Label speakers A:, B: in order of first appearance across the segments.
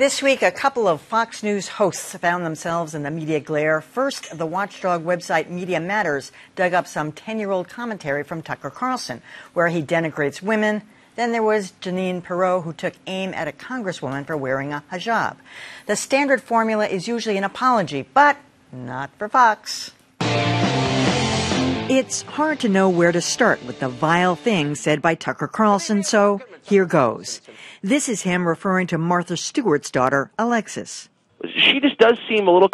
A: This week, a couple of Fox News hosts found themselves in the media glare. First, the watchdog website Media Matters dug up some 10-year-old commentary from Tucker Carlson, where he denigrates women. Then there was Jeanine Pirro, who took aim at a congresswoman for wearing a hijab. The standard formula is usually an apology, but not for Fox. It's hard to know where to start with the vile things said by Tucker Carlson, so here goes. This is him referring to Martha Stewart's daughter, Alexis.
B: She just does seem a little...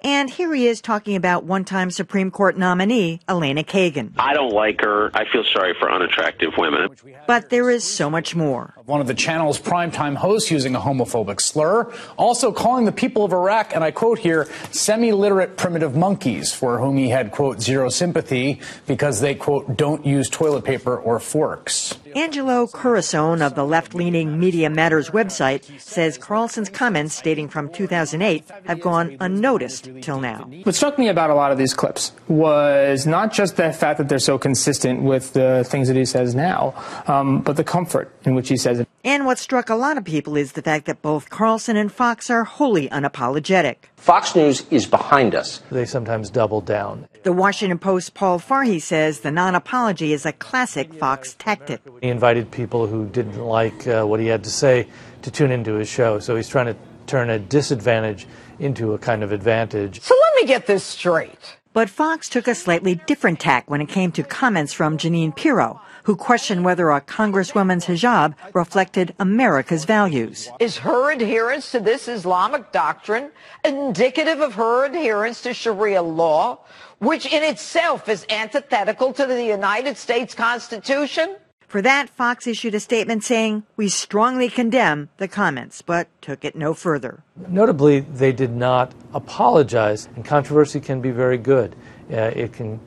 A: And here he is talking about one-time Supreme Court nominee Elena Kagan.
B: I don't like her. I feel sorry for unattractive women.
A: But there is so much more.
C: One of the channel's primetime hosts using a homophobic slur, also calling the people of Iraq, and I quote here, semi-literate primitive monkeys, for whom he had, quote, zero sympathy because they, quote, don't use toilet paper or forks.
A: Angelo Curasone of the left-leaning Media Matters website says Carlson's comments dating from 2008 have gone unnoticed till now.
D: What struck me about a lot of these clips was not just the fact that they're so consistent with the things that he says now, but the comfort in which he says it.
A: And what struck a lot of people is the fact that both Carlson and Fox are wholly unapologetic.
E: Fox News is behind us.
F: They sometimes double down.
A: The Washington Post's Paul Farhi says the non-apology is a classic Fox tactic.
F: He invited people who didn't like what he had to say to tune into his show, so he's trying to turn a disadvantage into a kind of advantage.
G: So let me get this straight.
A: But Fox took a slightly different tack when it came to comments from Jeanine Pirro, who questioned whether a congresswoman's hijab reflected America's values.
G: Is her adherence to this Islamic doctrine indicative of her adherence to Sharia law, which in itself is antithetical to the United States Constitution?
A: For that, Fox issued a statement saying, "We strongly condemn the comments," but took it no further.
F: Notably, they did not apologize, and controversy can be very good. It can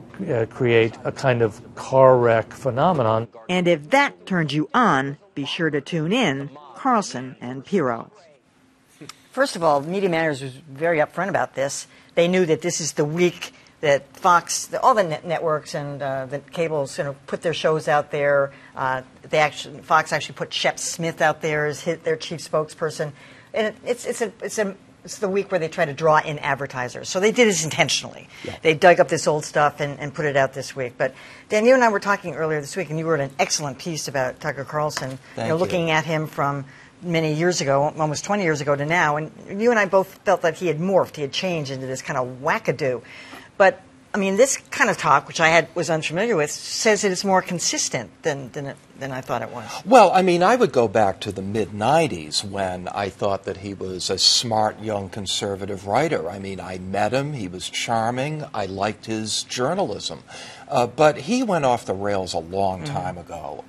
F: create a kind of car wreck phenomenon.
A: And if that turns you on, be sure to tune in, Carlson and Pirro. First of all, Media Matters was very upfront about this. They knew that this is the week that Fox, all the networks and the cables, put their shows out there. Fox actually put Shep Smith out there as their chief spokesperson, and it's the week where they try to draw in advertisers. So they did this intentionally. Yeah. They dug up this old stuff and put it out this week. But Dan, you and I were talking earlier this week, and you wrote an excellent piece about Tucker Carlson. Looking at him from many years ago, almost 20 years ago to now, and you and I both felt that he had morphed, he had changed into this kind of wackadoo. But, I mean, this kind of talk, which I was unfamiliar with, says that it's more consistent than I thought it was.
H: Well, I mean, I would go back to the mid-'90s when I thought that he was a smart, young conservative writer. I mean, I met him. He was charming. I liked his journalism. But he went off the rails a long time ago,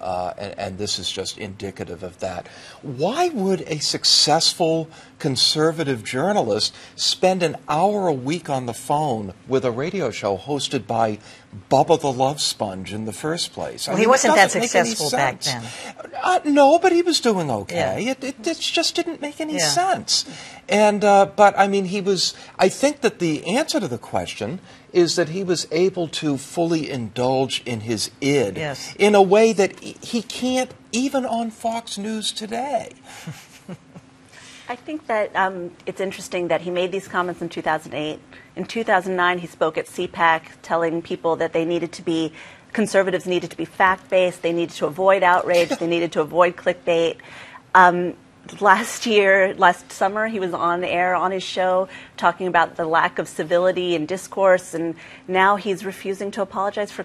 H: and this is just indicative of that. Why would a successful conservative journalist spend an hour a week on the phone with a radio show hosted by Bubba the Love Sponge in the first place?
A: Well, he wasn't that successful back then.
H: No, but he was doing okay. Yeah. It just didn't make any sense. And but I mean, I think that the answer to the question is that he was able to fully indulge in his id in a way that he can't even on Fox News today.
I: I think that it's interesting that he made these comments in 2008. In 2009, he spoke at CPAC telling people that conservatives needed to be fact-based, they needed to avoid outrage, they needed to avoid clickbait. Last summer, he was on air on his show talking about the lack of civility and discourse, and now he's refusing to apologize for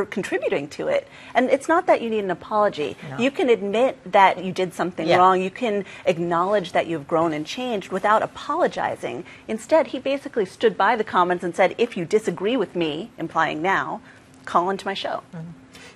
I: contributing to it. And it's not that you need an apology. No. You can admit that you did something wrong. You can acknowledge that you've grown and changed without apologizing. Instead, he basically stood by the comments and said, if you disagree with me, implying now, call into my show.
J: Mm-hmm.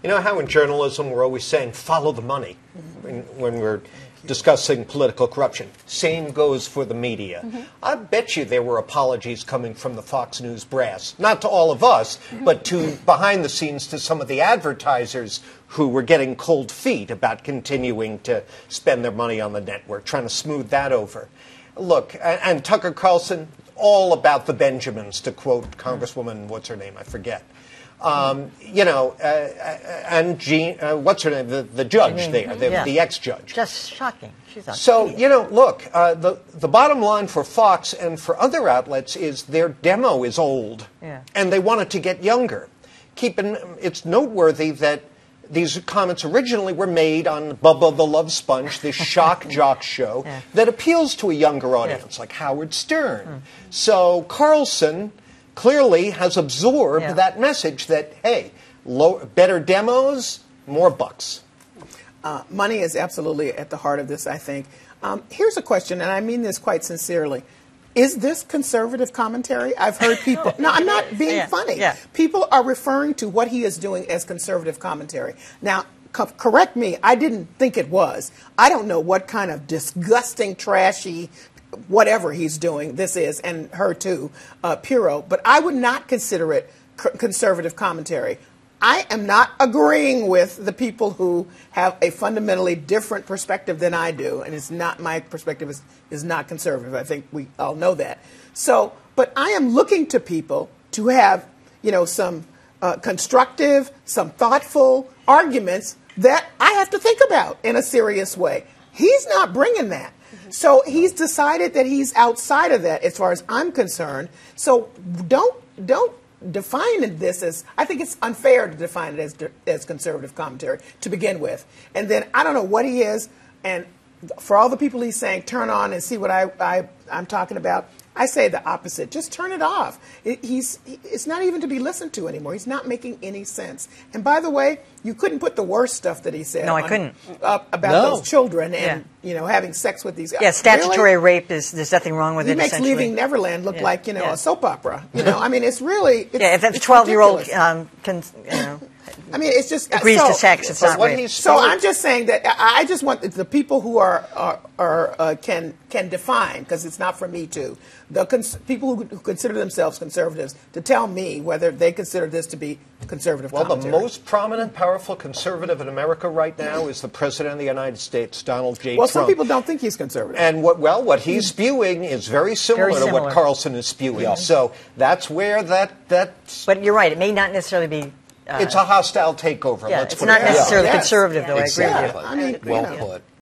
J: You know how in journalism we're always saying, follow the money when we're discussing political corruption. Same goes for the media. Mm-hmm. I bet you there were apologies coming from the Fox News brass. Not to all of us, but to behind the scenes to some of the advertisers who were getting cold feet about continuing to spend their money on the network, trying to smooth that over. Look, and Tucker Carlson, all about the Benjamins, to quote Congresswoman, what's her name, I forget. You know, and Jean, what's her name? The judge there, the ex-judge.
A: Just shocking. She's
J: so, you know, look, the bottom line for Fox and for other outlets is their demo is old, and they want it to get younger. It's noteworthy that these comments originally were made on Bubba the Love Sponge, this shock jock show that appeals to a younger audience, like Howard Stern. So Carlson clearly has absorbed that message that, hey, better demos, more bucks.
K: Money is absolutely at the heart of this, I think. Here's a question, and I mean this quite sincerely. Is this conservative commentary? I've heard people... No, I'm not being funny. People are referring to what he is doing as conservative commentary. Now, correct me, I didn't think it was. I don't know what kind of disgusting, trashy, whatever he's doing this is, and her too, Pirro, but I would not consider it conservative commentary. I am not agreeing with the people who have a fundamentally different perspective than I do, and it's not, my perspective is not conservative. I think we all know that. So, but I am looking to people to have, you know, some constructive, some thoughtful arguments that I have to think about in a serious way. He's not bringing that. So he's decided that he's outside of that as far as I'm concerned. So don't define this as, I think it's unfair to define it as conservative commentary to begin with. And then I don't know what he is, and for all the people he's saying, turn on and see what I'm talking about, I say the opposite. Just turn it off. It's not even to be listened to anymore. He's not making any sense. And by the way, you couldn't put the worst stuff that he said about those children and you know, having sex with these guys.
A: Yeah, statutory rape there's nothing wrong with it.
K: He makes Leaving Neverland look like, you know, a soap opera. You know, I mean, it's really
A: if that 12-year-old
K: I mean, it's just
A: agrees to sex. It's not rape.
K: So I'm just saying that I just want the people who can define, because it's not for me to, people who consider themselves conservatives to tell me whether they consider this to be conservative commentary.
J: The most prominent, powerful conservative in America right now is the President of the United States, Donald J. Trump.
K: Well, some people don't think he's conservative.
J: And what he's spewing is very similar to what Carlson is spewing. So that's where that's...
A: But you're right. It may not necessarily be...
J: it's a hostile takeover.
A: It's not necessarily conservative, though.
J: Exactly.
A: I agree with you.
H: Well put.